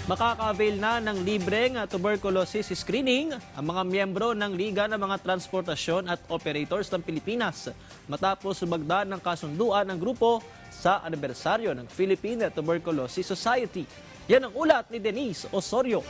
Makaka-avail na ng libreng tuberculosis screening ang mga miyembro ng Liga ng mga Transportasyon at Operators ng Pilipinas matapos sumagda ng kasunduan ng grupo sa anibersaryo ng Philippine Tuberculosis Society. Yan ang ulat ni Denise Osorio.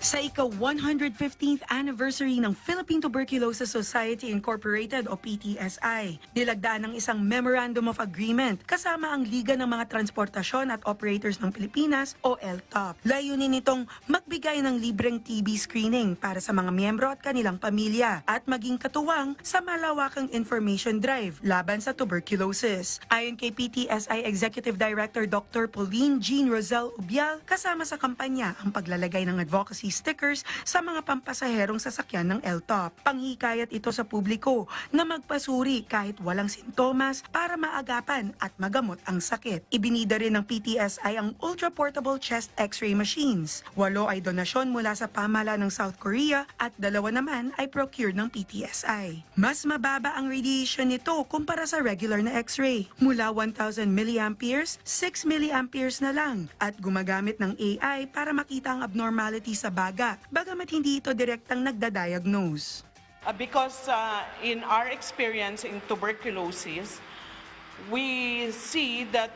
Sa ika-115th anniversary ng Philippine Tuberculosis Society Incorporated o PTSI, nilagdaan ng isang Memorandum of Agreement kasama ang Liga ng mga Transportasyon at Operators ng Pilipinas o LTOP. Layunin nitong magbigay ng libreng TB screening para sa mga miyembro at kanilang pamilya at maging katuwang sa malawakang information drive laban sa tuberculosis. Ayon kay PTSI Executive Director Dr. Pauline Jean Rosel Ubial, kasama sa kampanya ang paglalagay ng advocacy stickers sa mga pampasaherong sasakyan ng LTOP. Panghikayat ito sa publiko na magpasuri kahit walang sintomas para maagapan at magamot ang sakit. Ibinida rin ng PTSI ang ultra-portable chest x-ray machines. 8 ay donasyon mula sa pamahalaan ng South Korea at 2 naman ay procured ng PTSI. Mas mababa ang radiation nito kumpara sa regular na x-ray. Mula 1,000 mA, 6 mA na lang at gumagamit ng AI para makita ang abnormality sa baga, bagamat hindi ito direktang nagda-diagnose. Because in our experience in tuberculosis, we see that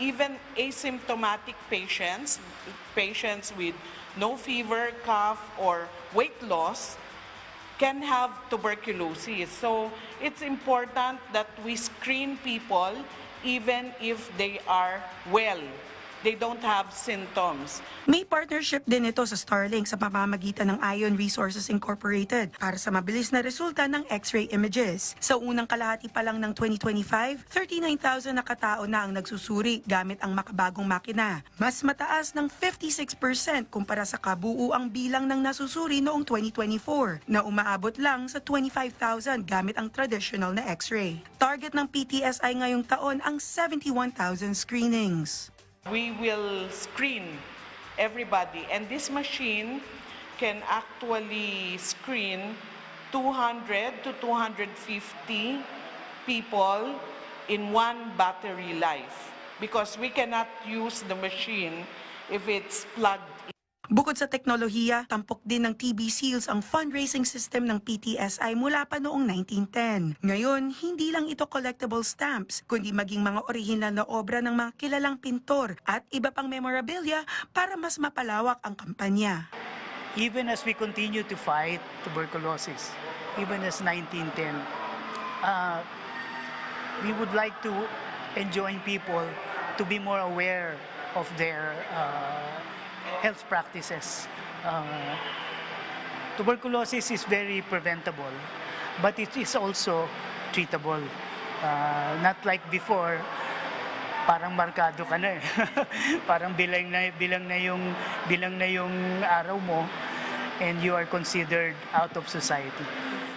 even asymptomatic patients with no fever, cough, or weight loss can have tuberculosis. So it's important that we screen people even if they are well. They don't have symptoms. May partnership din ito sa Starlink sa pamamagitan ng Ion Resources Incorporated para sa mabilis na resulta ng X-ray images. Sa unang kalahati pa lang ng 2025, 39,000 na katao na ang nagsusuri gamit ang makabagong makina. Mas mataas ng 56% kumpara sa kabuuang bilang ng nasusuri noong 2024 na umaabot lang sa 25,000 gamit ang traditional na X-ray. Target ng PTSI ngayong taon ang 71,000 screenings. We will screen everybody, and this machine can actually screen 200 to 250 people in one battery life because we cannot use the machine if it's plugged in. Bukod sa teknolohiya, tampok din ng TB Seals ang fundraising system ng PTSI mula pa noong 1910. Ngayon, hindi lang ito collectible stamps, kundi maging mga orihinal na obra ng mga kilalang pintor at iba pang memorabilia para mas mapalawak ang kampanya. Even as we continue to fight tuberculosis, even as 1910, we would like to enjoin people to be more aware of their health practices. Tuberculosis is very preventable, but it is also treatable. Not like before, parang markado ka na eh. Parang bilang na yung araw mo and you are considered out of society.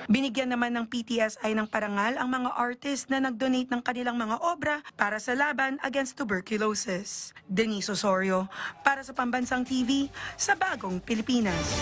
Binigyan naman ng PTSI ng parangal ang mga artist na nag-donate ng kanilang mga obra para sa laban against tuberculosis. Denise Osorio, para sa Pambansang TV, sa Bagong Pilipinas.